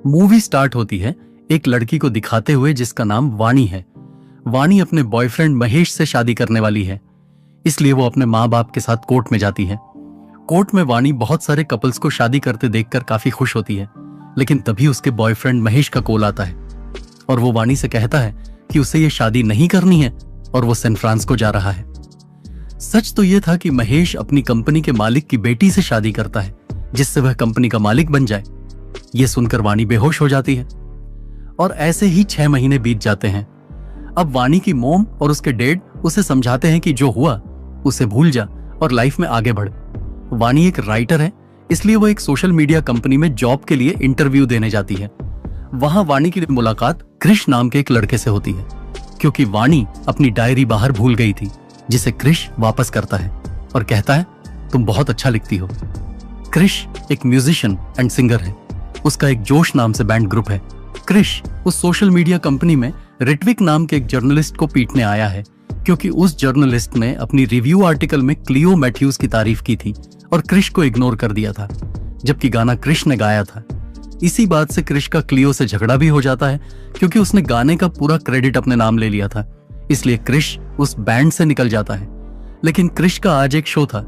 Movie start होती है एक लड़की को दिखाते हुए जिसका नाम वाणी है। वाणी अपने बॉयफ्रेंड महेश से शादी करने वाली है, इसलिए वो अपने माँ बाप के साथ कोर्ट में जाती है। कोर्ट में वाणी बहुत सारे कपल्स को शादी करते देखकर काफी खुश होती है, लेकिन तभी उसके बॉयफ्रेंड महेश का कॉल आता है और वो वाणी से कहता है कि उसे ये शादी नहीं करनी है और वो सैन फ्रांसिस्को जा रहा है। सच तो ये था कि महेश अपनी कंपनी के मालिक की बेटी से शादी करता है, जिससे वह कंपनी का मालिक बन जाए। ये सुनकर वाणी बेहोश हो जाती है और ऐसे ही 6 महीने बीत जाते हैं। अब वाणी की मोम और उसके डैड उसे समझाते हैं कि जो हुआ उसे भूल जा और लाइफ में आगे बढ़। वाणी एक राइटर है, इसलिए वो एक सोशल मीडिया कंपनी में जॉब के लिए इंटरव्यू देने जाती है। वहां वाणी की मुलाकात क्रिश नाम के एक लड़के से होती है, क्योंकि वाणी अपनी डायरी बाहर भूल गई थी, जिसे क्रिश वापस करता है और कहता है तुम बहुत अच्छा लिखती हो। क्रिश एक म्यूजिशियन एंड सिंगर है, उसका एक जोश नाम से बैंड ग्रुप है। क्रिश उस सोशल मीडिया कंपनी में रिट्विक नाम के एक जर्नलिस्ट को पीटने आया है, क्योंकि उस जर्नलिस्ट ने अपनी रिव्यू आर्टिकल में क्लियो मैथ्यूज की तारीफ की थी और क्रिश को इग्नोर कर दिया था, जबकि गाना क्रिश ने गाया था। इसी बात से क्रिश का क्लियो से झगड़ा भी हो जाता है, क्योंकि उसने गाने का पूरा क्रेडिट अपने नाम ले लिया था, इसलिए क्रिश उस बैंड से निकल जाता है। लेकिन क्रिश का आज एक शो था,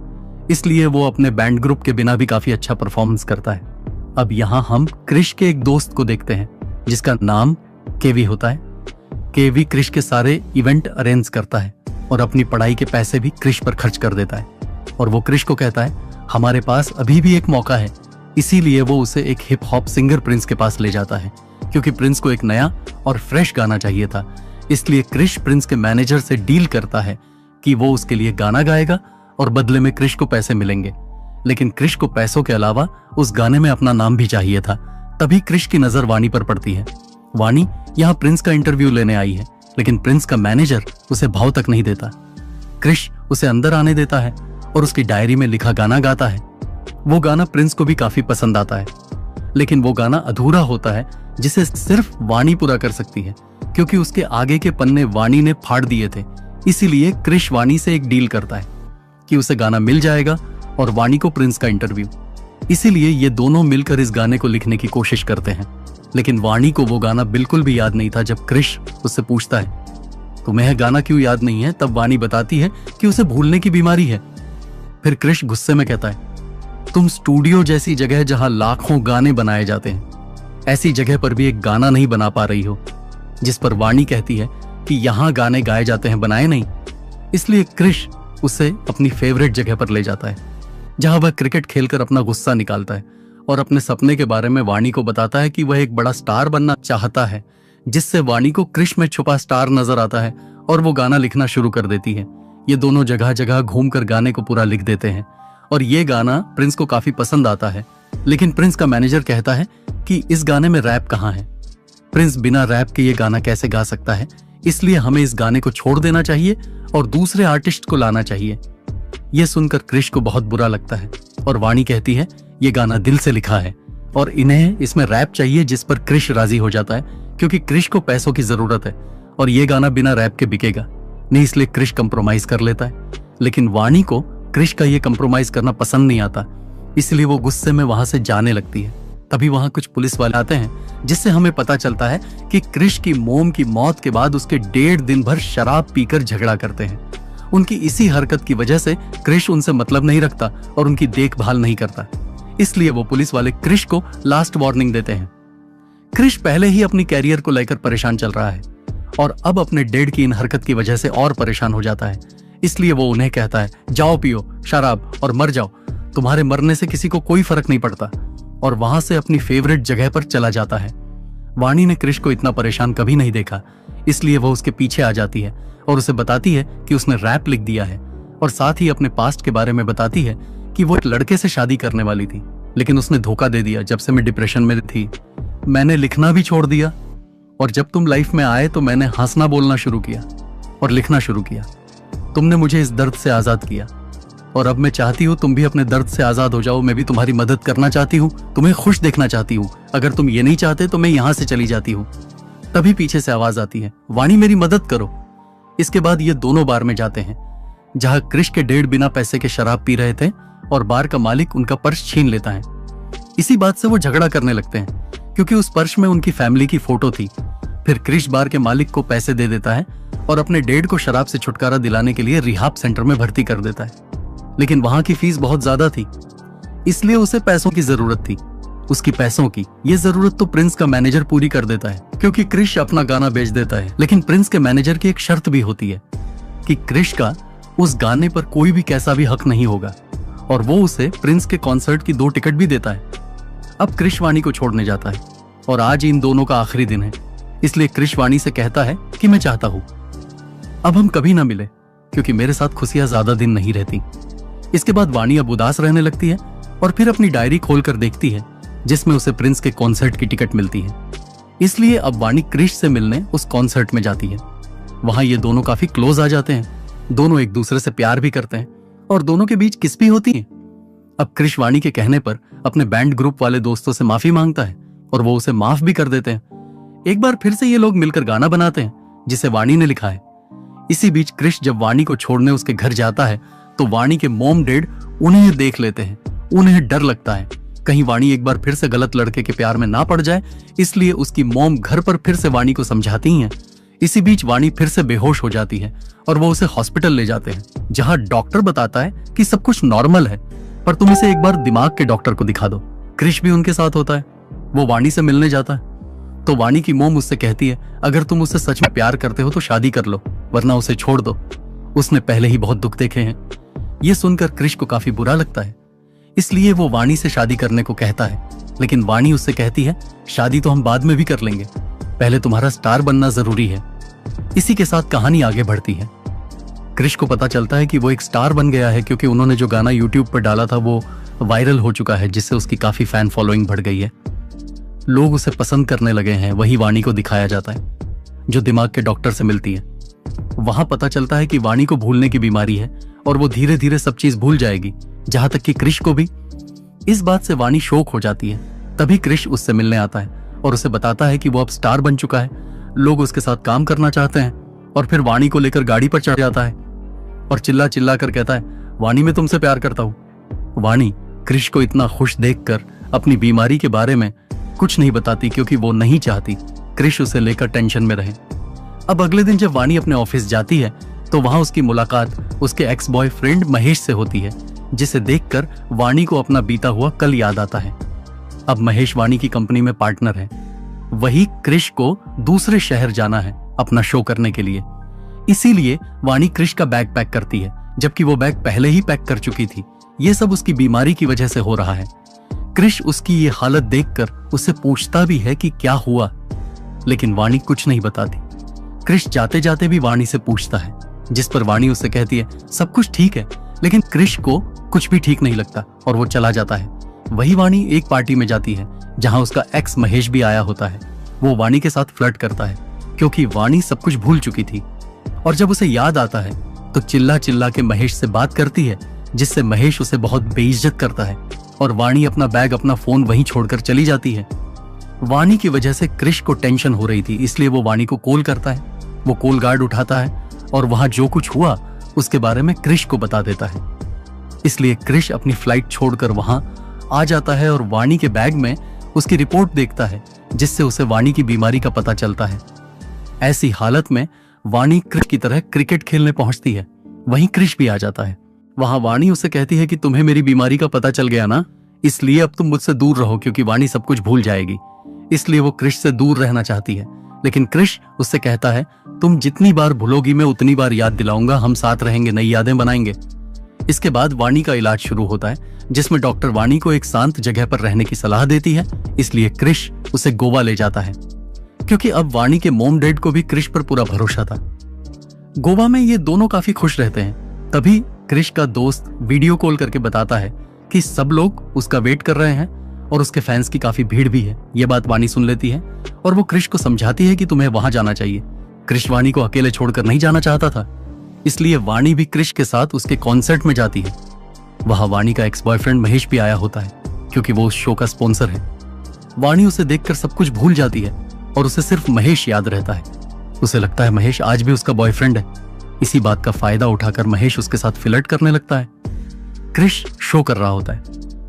इसलिए वो अपने बैंड ग्रुप के बिना भी काफी अच्छा परफॉर्मेंस करता है। अब यहाँ हम क्रिश के एक दोस्त को देखते हैं जिसका नाम केवी होता है। केवी क्रिश के सारे इवेंट अरेंज करता है और अपनी पढ़ाई के पैसे भी क्रिश पर खर्च कर देता है, और वो क्रिश को कहता है हमारे पास अभी भी एक मौका है। इसीलिए वो उसे एक हिप हॉप सिंगर प्रिंस के पास ले जाता है, क्योंकि प्रिंस को एक नया और फ्रेश गाना चाहिए था। इसलिए क्रिश प्रिंस के मैनेजर से डील करता है कि वो उसके लिए गाना गाएगा और बदले में क्रिश को पैसे मिलेंगे। लेकिन क्रिश को पैसों के अलावा उस गाने में अपना नाम भी चाहिए था। तभी क्रिश की नजर वाणी पर पड़ती है। वाणी यहाँ प्रिंस का इंटरव्यू लेने आई है, लेकिन प्रिंस का मैनेजर उसे भाव तक नहीं देता। क्रिश उसे अंदर आने देता है और उसकी डायरी में लिखा गाना गाता है। वो गाना प्रिंस को भी काफी पसंद आता है, लेकिन वो गाना अधूरा होता है जिसे सिर्फ वाणी पूरा कर सकती है, क्योंकि उसके आगे के पन्ने वाणी ने फाड़ दिए थे। इसीलिए क्रिश वाणी से एक डील करता है कि उसे गाना मिल जाएगा और वाणी को प्रिंस का इंटरव्यू। इसीलिए ये दोनों मिलकर इस गाने को लिखने की कोशिश करते हैं। लेकिन वाणी को वो गाना बिल्कुल भी याद नहीं था। जब क्रिश उससे पूछता है तुम्हें गाना क्यों याद नहीं है, तब वाणी बताती है कि उसे भूलने की बीमारी है। फिर क्रिश गुस्से में कहता है तुम स्टूडियो जैसी जगह जहां लाखों गाने बनाए जाते हैं, ऐसी जगह पर भी एक गाना नहीं बना पा रही हो। जिस पर वाणी कहती है कि यहाँ गाने गाए जाते हैं, बनाए नहीं। इसलिए क्रिश उसे अपनी फेवरेट जगह पर ले जाता है, जहां वह क्रिकेट खेलकर अपना गुस्सा निकालता है और अपने सपने के बारे में वाणी को बताता है कि वह एक बड़ा स्टार बनना चाहता है, जिससे वाणी को क्रिश में छुपा स्टार नजर आता है और वो गाना लिखना शुरू कर देती है। ये दोनों जगह जगह घूमकर गाने को पूरा लिख देते हैं और ये गाना प्रिंस को काफी पसंद आता है। लेकिन प्रिंस का मैनेजर कहता है कि इस गाने में रैप कहाँ है। प्रिंस बिना रैप के ये गाना कैसे गा सकता है, इसलिए हमें इस गाने को छोड़ देना चाहिए और दूसरे आर्टिस्ट को लाना चाहिए। यह सुनकर क्रिश को बहुत बुरा लगता है और वाणी कहती है ये गाना दिल से लिखा है और इन्हें इसमें रैप चाहिए, जिस पर क्रिश राजी हो जाता है, क्योंकि क्रिश को पैसों की जरूरत है और ये गाना बिना रैप के बिकेगा नहीं। इसलिए क्रिश कंप्रोमाइज कर लेता है, लेकिन वाणी को क्रिश का ये कंप्रोमाइज करना पसंद नहीं आता, इसलिए वो गुस्से में वहां से जाने लगती है। तभी वहां कुछ पुलिस वाले आते हैं, जिससे हमें पता चलता है कि क्रिश की मोम की मौत के बाद उसके 1.5 दिन भर शराब पीकर झगड़ा करते हैं। उनकी इसी हरकत की वजह से क्रिश उनसे मतलब नहीं रखता और उनकी देखभाल नहीं करता, इसलिए वो पुलिस वाले क्रिश को लास्ट वार्निंग देते हैं। क्रिश पहले ही अपनी कैरियर को लेकर परेशान चल रहा है और अब अपने डैड की इन हरकत की वजह से और परेशान हो जाता है। इसलिए वो उन्हें कहता है जाओ पियो शराब और मर जाओ, तुम्हारे मरने से किसी को कोई फर्क नहीं पड़ता, और वहां से अपनी फेवरेट जगह पर चला जाता है। वाणी ने क्रिश को इतना परेशान कभी नहीं देखा, इसलिए वो उसके पीछे आ जाती है और उसे बताती है कि उसने रैप लिख दिया है और साथ ही अपने पास्ट के बारे में बताती है कि वो एक लड़के से शादी करने वाली थी, लेकिन उसने धोखा दे दिया। जब से मैं डिप्रेशन में थी, मैंने लिखना भी छोड़ दिया, और जब तुम लाइफ में आए तो मैंने हंसना बोलना शुरू किया और लिखना शुरू किया। तुमने मुझे इस दर्द से आजाद किया और अब मैं चाहती हूँ तुम भी अपने दर्द से आजाद हो जाओ। मैं भी तुम्हारी मदद करना चाहती हूँ, तुम्हें खुश देखना चाहती हूँ। अगर तुम ये नहीं चाहते तो मैं यहाँ से चली जाती हूँ। तभी पीछे से आवाज आती है वाणी मेरी मदद करो। इसके बाद ये दोनों बार में जाते हैं, जहां क्रिश के डैड बिना पैसे के शराब पी रहे थे और बार का मालिक उनका पर्स छीन लेता है। इसी बात से वो झगड़ा करने लगते हैं, क्योंकि उस पर्स में उनकी फैमिली की फोटो थी। फिर क्रिश बार के मालिक को पैसे दे देता है और अपने डैड को शराब से छुटकारा दिलाने के लिए रिहाब सेंटर में भर्ती कर देता है। लेकिन वहां की फीस बहुत ज्यादा थी, इसलिए उसे पैसों की जरूरत थी। उसकी पैसों की ये जरूरत तो प्रिंस का मैनेजर पूरी कर देता है, क्योंकि क्रिश अपना गाना बेच देता है। लेकिन प्रिंस के मैनेजर की एक शर्त भी होती है कि क्रिश का उस गाने पर कोई भी कैसा भी हक नहीं होगा, और वो उसे प्रिंस के कॉन्सर्ट की 2 टिकट भी देता है। अब क्रिश वाणी को छोड़ने जाता है और आज इन दोनों का आखिरी दिन है, इसलिए क्रिश वाणी से कहता है कि मैं चाहता हूं अब हम कभी ना मिले, क्योंकि मेरे साथ खुशियां ज्यादा दिन नहीं रहती। इसके बाद वाणी अब उदास रहने लगती है और फिर अपनी डायरी खोलकर देखती है जिसमें उसे प्रिंस के कॉन्सर्ट की टिकट मिलती है। इसलिए अब वाणी क्रिश से मिलने उस कॉन्सर्ट में जाती है। वहां ये दोनों काफी क्लोज आ जाते हैं, दोनों एक दूसरे से प्यार भी करते हैं और दोनों के बीच किस भी होती है। अब क्रिश वाणी के कहने पर अपने बैंड ग्रुप वाले दोस्तों से माफी मांगता है और वो उसे माफ भी कर देते हैं। एक बार फिर से ये लोग मिलकर गाना बनाते हैं जिसे वाणी ने लिखा है। इसी बीच क्रिश जब वाणी को छोड़ने उसके घर जाता है तो वाणी के मॉम डैड उन्हें देख लेते हैं। उन्हें डर लगता है कहीं वाणी एक बार फिर से गलत लड़के के प्यार में ना पड़ जाए, इसलिए उसकी मॉम घर पर फिर से वाणी को समझाती हैं। इसी बीच वाणी फिर से बेहोश हो जाती है और वो उसे हॉस्पिटल ले जाते हैं, जहां डॉक्टर बताता है कि सब कुछ नॉर्मल है, पर तुम इसे एक बार दिमाग के डॉक्टर को दिखा दो। क्रिश भी उनके साथ होता है। वो वाणी से मिलने जाता है तो वाणी की मॉम उससे कहती है अगर तुम उससे सच में प्यार करते हो तो शादी कर लो, वरना उसे छोड़ दो, उसने पहले ही बहुत दुख देखे हैं। ये सुनकर क्रिश को काफी बुरा लगता है, इसलिए वो वाणी से शादी करने को कहता है। लेकिन वाणी उससे कहती है शादी तो हम बाद में भी कर लेंगे, पहले तुम्हारा स्टार बनना जरूरी है। इसी के साथ कहानी आगे बढ़ती है। क्रिश को पता चलता है कि वो एक स्टार बन गया है, क्योंकि उन्होंने जो गाना यूट्यूब पर डाला था वो वायरल हो चुका है, जिससे उसकी काफी फैन फॉलोइंग बढ़ गई है। लोग उसे पसंद करने लगे हैं। वही वाणी को दिखाया जाता है जो दिमाग के डॉक्टर से मिलती है। वहां पता चलता है कि वाणी को भूलने की बीमारी है और वो धीरे धीरे सब चीज भूल जाएगी, जहां तक कि क्रिश को भी। इस बात से वाणी शौक हो जाती है। तभी क्रिश उससे मिलने आता है और उसे बताता है कि वो अब स्टार बन चुका है, लोग उसके साथ काम करना चाहते हैं। और फिर वाणी को लेकर गाड़ी पर चढ़ जाता है और चिल्ला चिल्ला कर कहता है वाणी मैं तुमसे प्यार करता हूं। वाणी क्रिश को इतना खुश देखकर अपनी बीमारी के बारे में कुछ नहीं बताती, क्योंकि वो नहीं चाहती क्रिश उसे लेकर टेंशन में रहे। अब अगले दिन जब वाणी अपने ऑफिस जाती है तो वहां उसकी मुलाकात उसके एक्स बॉयफ्रेंड महेश से होती है, जिसे देखकर वाणी को अपना बीता हुआ कल याद आता है। अब महेश वाणी की कंपनी में पार्टनर है। वही क्रिश को दूसरे शहर जाना है अपना शो करने के लिए, इसीलिए वाणी क्रिश का बैग पैक करती है, जबकि वो बैग पहले ही पैक कर चुकी थी। ये सब उसकी बीमारी की वजह से हो रहा है। क्रिश उसकी ये हालत देखकर उससे पूछता भी है कि क्या हुआ, लेकिन वाणी कुछ नहीं बताती। क्रिश जाते जाते भी वाणी से पूछता है, जिस पर वाणी उससे कहती है सब कुछ ठीक है, लेकिन क्रिश को कुछ भी ठीक नहीं लगता और वो चला जाता है। वही वाणी एक पार्टी में जाती है जहां उसका एक्स महेश भी आया होता है। वो वाणी के साथ फ्लर्ट करता है, क्योंकि वाणी सब कुछ भूल चुकी थी, और जब उसे याद आता है तो चिल्ला चिल्ला के महेश से बात करती है, जिससे महेश उसे बहुत बेइज्जत करता है और वाणी अपना बैग अपना फोन वहीं छोड़कर चली जाती है। वाणी की वजह से क्रिश को टेंशन हो रही थी, इसलिए वो वाणी को कॉल करता है। वो कॉल गार्ड उठाता है और वहां जो कुछ हुआ उसके बारे में क्रिश को बता देता है। इसलिए क्रिश अपनी फ्लाइट छोड़कर वहां आ जाता है और वाणी के बैग में उसकी रिपोर्ट देखता है, जिससे उसे वाणी की बीमारी का पता चलता है। ऐसी हालत में वाणी क्रिश की तरह क्रिकेट खेलने पहुंचती है। वहीं क्रिश भी आ जाता है। वहां वाणी उसे कहती है कि तुम्हें मेरी बीमारी का पता चल गया ना, इसलिए अब तुम मुझसे दूर रहो, क्योंकि वाणी सब कुछ भूल जाएगी। इसलिए वो क्रिश से दूर रहना चाहती है, लेकिन क्रिश उससे कहता है तुम जितनी बार भूलोगी मैं उतनी बार याद दिलाऊंगा, हम साथ रहेंगे, नई यादें बनाएंगे। इसके बाद वाणी का इलाज शुरू होता है, जिसमें डॉक्टर वाणी को एक शांत जगह पर रहने की सलाह देती है। इसलिए क्रिश उसे गोवा ले जाता है, क्योंकि अब वाणी के मॉम डैड को भी क्रिश पर पूरा भरोसा था। गोवा में ये दोनों काफी खुश रहते हैं। तभी क्रिश का दोस्त वीडियो कॉल करके बताता है कि सब लोग उसका वेट कर रहे हैं और उसके फैंस की काफी भीड़ भी है। ये बात वाणी सुन लेती है और वो क्रिश को समझाती है कि तुम्हें वहां जाना चाहिए। क्रिश वाणी को अकेले छोड़कर नहीं जाना चाहता था, इसलिए वाणी भी क्रिश के साथ उसके कॉन्सर्ट में जाती है। वहां वाणी का एक्स बॉयफ्रेंड महेश भी आया होता है, क्योंकि वो उस शो का स्पॉन्सर है। वाणी उसे देखकर सब कुछ भूल जाती है और उसे सिर्फ महेश याद रहता है। उसे लगता है महेश आज भी उसका बॉयफ्रेंड है। इसी बात का फायदा उठाकर महेश उसके साथ फ्लर्ट करने लगता है। क्रिश शो कर रहा होता है,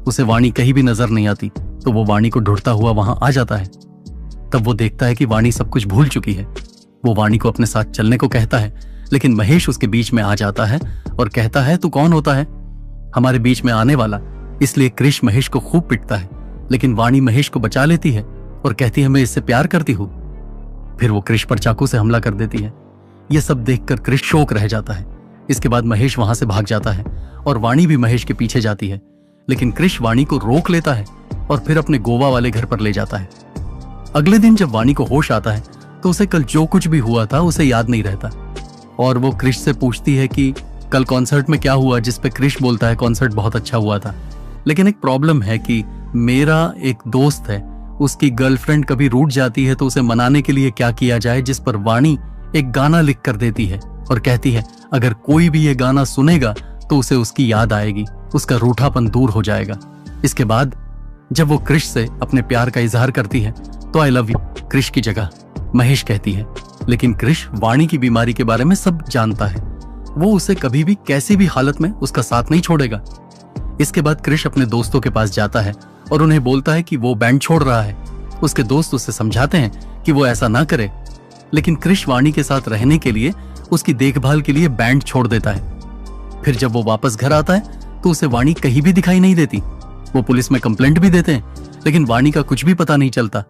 उसे वाणी कहीं भी नजर नहीं आती। तो वो वाणी को ढूंढता हुआ वहां आ जाता है। तब वो देखता है कि वाणी सब कुछ भूल चुकी है। वो वाणी को अपने साथ चलने को कहता है, लेकिन महेश उसके बीच में आ जाता है और कहता है, तू कौन होता है हमारे बीच में आने वाला। इसलिए क्रिश महेश को खूब पिटता है, लेकिन वाणी महेश को बचा लेती है और कहती है, मैं इससे प्यार करती हूँ। फिर वो क्रिश पर चाकू से हमला कर देती है। यह सब देखकर क्रिश शौक रह जाता है। इसके बाद महेश वहां से भाग जाता है और वाणी भी महेश के पीछे जाती है, लेकिन क्रिश वाणी को रोक लेता है और फिर अपने गोवा वाले घर पर ले जाता है। अगले दिन जब वाणी को होश आता है तो उसे कल जो कुछ भी हुआ था उसे याद नहीं रहता, और वो क्रिश से पूछती है कि कल कॉन्सर्ट में क्या हुआ, जिस पे क्रिश बोलता है कॉन्सर्ट बहुत अच्छा हुआ था, लेकिन एक प्रॉब्लम है कि मेरा एक दोस्त है, उसकी गर्लफ्रेंड कभी रूठ जाती है तो उसे मनाने के लिए क्या किया जाए। जिस पर वाणी एक गाना लिख कर देती है और कहती है, अगर कोई भी ये गाना सुनेगा तो उसे उसकी याद आएगी, उसका रूठापन दूर हो जाएगा। इसके बाद जब वो क्रिश से अपने प्यार का इजहार करती है तो आई लव यू क्रिश की जगह महेश कहती है, लेकिन क्रिश वाणी की बीमारी के बारे में सब जानता है। वो उसे कभी भी कैसी भी हालत में उसका साथ नहीं छोड़ेगा। इसके बाद क्रिश अपने दोस्तों के पास जाता है और उन्हें बोलता है कि वो बैंड छोड़ रहा है। उसके दोस्त उसे समझाते हैं कि वो ऐसा ना करे, लेकिन क्रिश वाणी के साथ रहने के लिए उसकी देखभाल के लिए बैंड छोड़ देता है। फिर जब वो वापस घर आता है तो उसे वाणी कहीं भी दिखाई नहीं देती। वो पुलिस में कंप्लेंट भी देते हैं, लेकिन वाणी का कुछ भी पता नहीं चलता।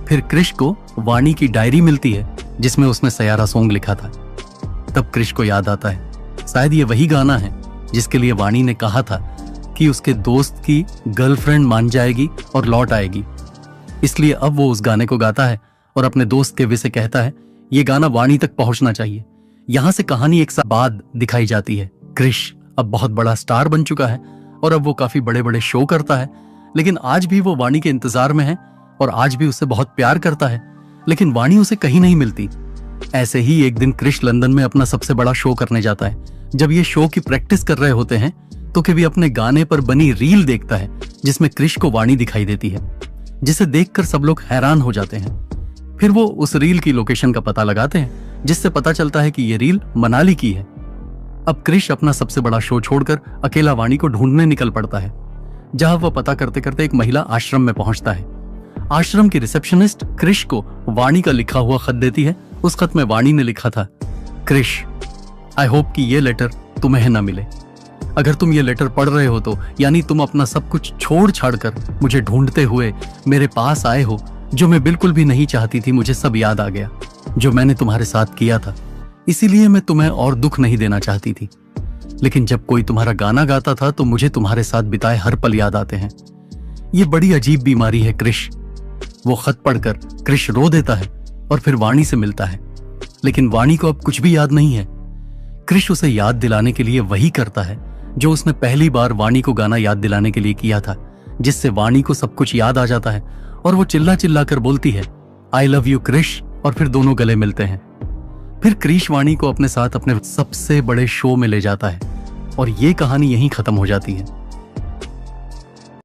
फिर क्रिश को वाणी की डायरी मिलती है जिसमें उसने सयारा सॉन्ग लिखा था। तब क्रिश को याद आता है, शायद ये वही गाना है जिसके लिए वाणी ने कहा था कि उसके दोस्त की गर्लफ्रेंड मान जाएगी और लौट आएगी। इसलिए अब वो उस गाने को गाता है और अपने दोस्त केवी से कहता है, ये गाना वाणी तक पहुंचना चाहिए। यहां से कहानी एक साल बाद दिखाई जाती है। क्रिश अब बहुत बड़ा स्टार बन चुका है और अब वो काफी बड़े बड़े शो करता है, लेकिन आज भी वो वाणी के इंतजार में है और आज भी उससे बहुत प्यार करता है, लेकिन वाणी उसे कहीं नहीं मिलती। ऐसे ही एक दिन क्रिश लंदन में अपना सबसे बड़ा शो करने जाता है। जब ये शो की प्रैक्टिस कर रहे होते हैं तो केवी अपने गाने पर बनी रील देखता है जिसमें क्रिश को वाणी दिखाई देती है, जिसे देखकर सब लोग हैरान हो जाते हैं। फिर वो उस रील की लोकेशन का पता लगाते हैं, जिससे पता चलता है कि ये रील मनाली की है। अब क्रिश अपना सबसे बड़ा शो छोड़कर अकेला वाणी को ढूंढने निकल पड़ता है, जहां वह पता करते करते एक महिला आश्रम में पहुंचता है। आश्रम की रिसेप्शनिस्ट क्रिश को वाणी का लिखा हुआ खत देती है। उस खत में वाणी ने लिखा था, क्रिश, आई होप कि ये लेटर तुम्हें न मिले। अगर तुम ये लेटर पढ़ रहे हो तो यानी तुम अपना सब कुछ छोड़ छाड़ कर मुझे ढूंढते हुए मेरे पास आए हो। जो मैं बिल्कुल भी नहीं चाहती थी, मुझे सब याद आ गया जो मैंने तुम्हारे साथ किया था। इसीलिए मैं तुम्हें और दुख नहीं देना चाहती थी, लेकिन जब कोई तुम्हारा गाना गाता था तो मुझे तुम्हारे साथ बिताए हर पल याद आते हैं। ये बड़ी अजीब बीमारी है क्रिश। वो खत पढ़कर क्रिश रो देता है और फिर वाणी से मिलता है, लेकिन वाणी को अब कुछ भी याद नहीं है। क्रिश उसे याद दिलाने के लिए वही करता है जो उसने पहली बार वाणी को गाना याद दिलाने के लिए किया था, जिससे वाणी को सब कुछ याद आ जाता है और वो चिल्ला चिल्ला कर बोलती है, आई लव यू क्रिश, और फिर दोनों गले मिलते हैं। फिर क्रिश वाणी को अपने साथ अपने सबसे बड़े शो में ले जाता है और ये कहानी यहीं खत्म हो जाती है।